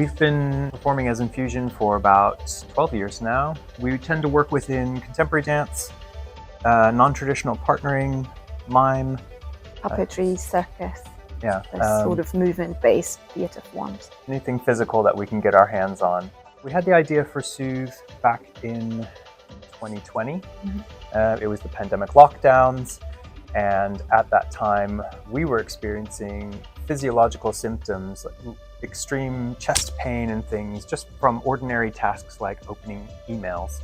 We've been performing as Infusion for about 12 years now. We tend to work within contemporary dance, non-traditional partnering, mime, puppetry, circus, yeah, sort of movement-based theatre forms. anything physical that we can get our hands on. We had the idea for Soothe back in 2020. It was the pandemic lockdowns, and at that time we were experiencing physiological symptoms like extreme chest pain and things just from ordinary tasks like opening emails.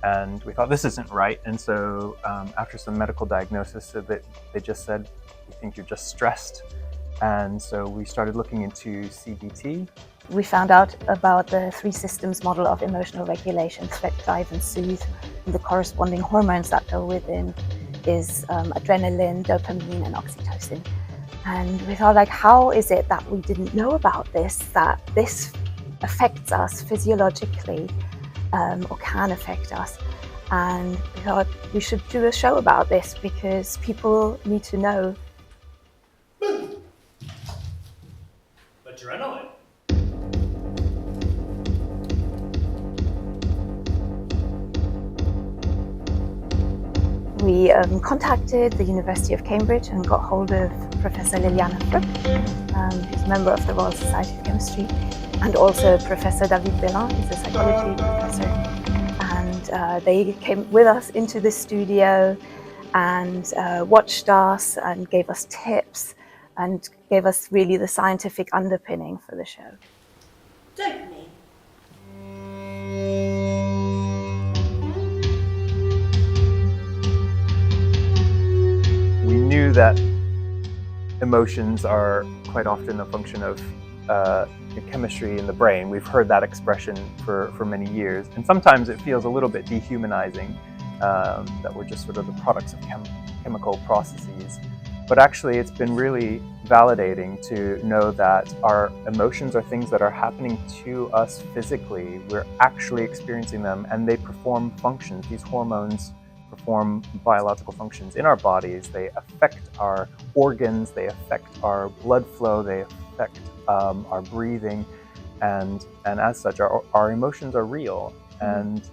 And we thought, this isn't right. And so after some medical diagnosis, they just said, we think you're just stressed. And so we started looking into CBT. We found out about the 3 systems model of emotional regulation: threat, drive, and soothe. And the corresponding hormones that go within is adrenaline, dopamine, and oxytocin. And we thought, like, how is it that we didn't know about this, that this affects us physiologically or can affect us? And we thought we should do a show about this because people need to know. Adrenaline. We contacted the University of Cambridge and got hold of Professor Liliana Fruk, who's a member of the Royal Society of Chemistry, and also Professor David Belin, who's a psychology professor. And they came with us into the studio and watched us and gave us tips and gave us really the scientific underpinning for the show. Dopamine. We knew that emotions are quite often a function of chemistry in the brain. We've heard that expression for many years, and sometimes it feels a little bit dehumanizing, that we're just sort of the products of chemical processes. But actually, it's been really validating to know that our emotions are things that are happening to us physically. We're actually experiencing them, and they perform functions. These hormones perform biological functions in our bodies. They affect our organs, they affect our blood flow, they affect our breathing, and as such, our emotions are real, and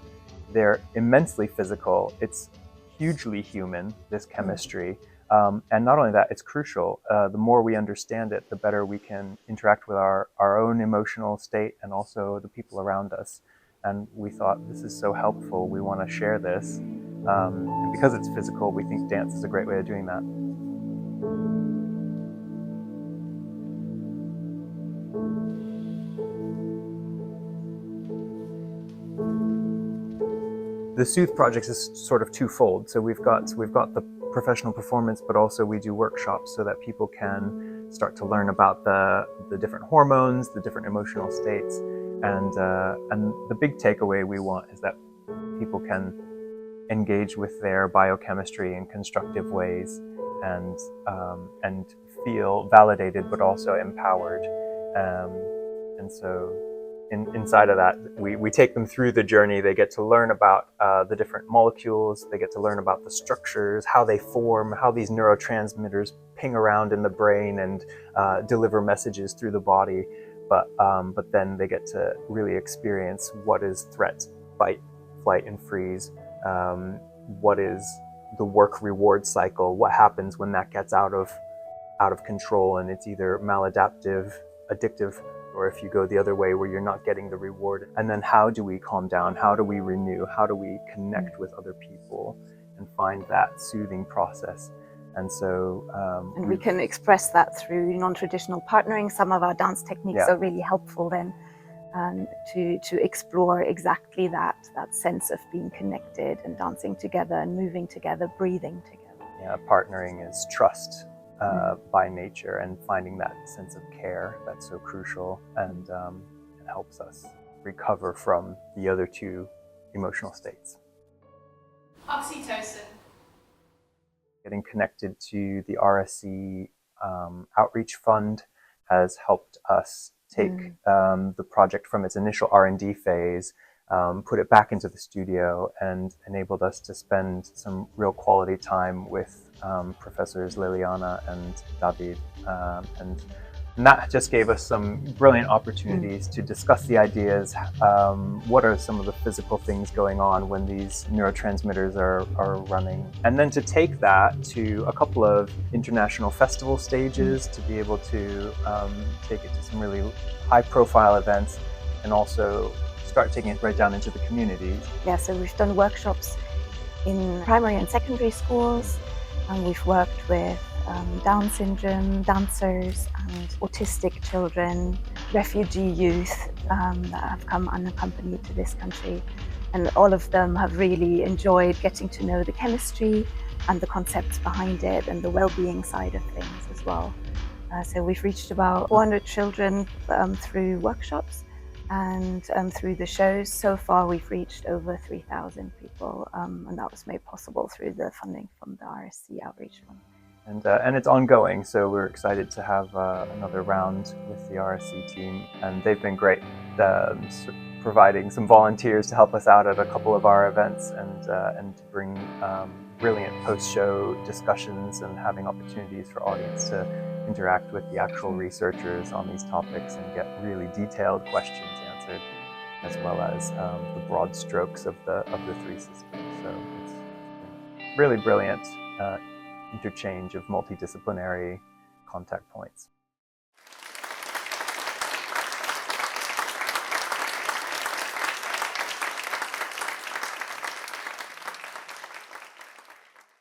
they're immensely physical. It's hugely human, this chemistry. And not only that, it's crucial. The more we understand it, the better we can interact with our own emotional state and also the people around us. And we thought, this is so helpful, we want to share this. And because it's physical, we think dance is a great way of doing that. The Soothe project is sort of twofold. So we've got the professional performance, but also we do workshops so that people can start to learn about the different hormones, the different emotional states, and the big takeaway we want is that people can engage with their biochemistry in constructive ways and feel validated, but also empowered. And so inside of that, we take them through the journey. They get to learn about the different molecules. They get to learn about the structures, how they form, how these neurotransmitters ping around in the brain and deliver messages through the body. But then they get to really experience what is threat, fight, flight, and freeze. What is the work-reward cycle? What happens when that gets out of control and it's either maladaptive, addictive, or if you go the other way where you're not getting the reward. And then how do we calm down? How do we renew? How do we connect with other people and find that soothing process? And so and we can express that through non-traditional partnering. Some of our dance techniques are really helpful then to explore exactly that sense of being connected and dancing together and moving together, breathing together. Yeah, partnering is trust by nature, and finding that sense of care that's so crucial, and it helps us recover from the other two emotional states. Oxytocin. Getting connected to the RSC Outreach Fund has helped us take the project from its initial R&D phase, put it back into the studio, and enabled us to spend some real quality time with Professors Liliana and David. And And that just gave us some brilliant opportunities to discuss the ideas. What are some of the physical things going on when these neurotransmitters are running? And then to take that to a couple of international festival stages, to be able to take it to some really high-profile events, and also start taking it right down into the communities. Yeah, so we've done workshops in primary and secondary schools, and we've worked with Down syndrome dancers and autistic children, refugee youth that have come unaccompanied to this country. And all of them have really enjoyed getting to know the chemistry and the concepts behind it and the well-being side of things as well. So we've reached about 400 children through workshops, and through the shows. So far we've reached over 3,000 people, and that was made possible through the funding from the RSC Outreach Fund. And it's ongoing, so we're excited to have another round with the RSC team, and they've been great, providing some volunteers to help us out at a couple of our events, and to bring brilliant post-show discussions and having opportunities for audience to interact with the actual researchers on these topics and get really detailed questions answered, as well as the broad strokes of the three systems. So it's been really brilliant interchange of multidisciplinary contact points.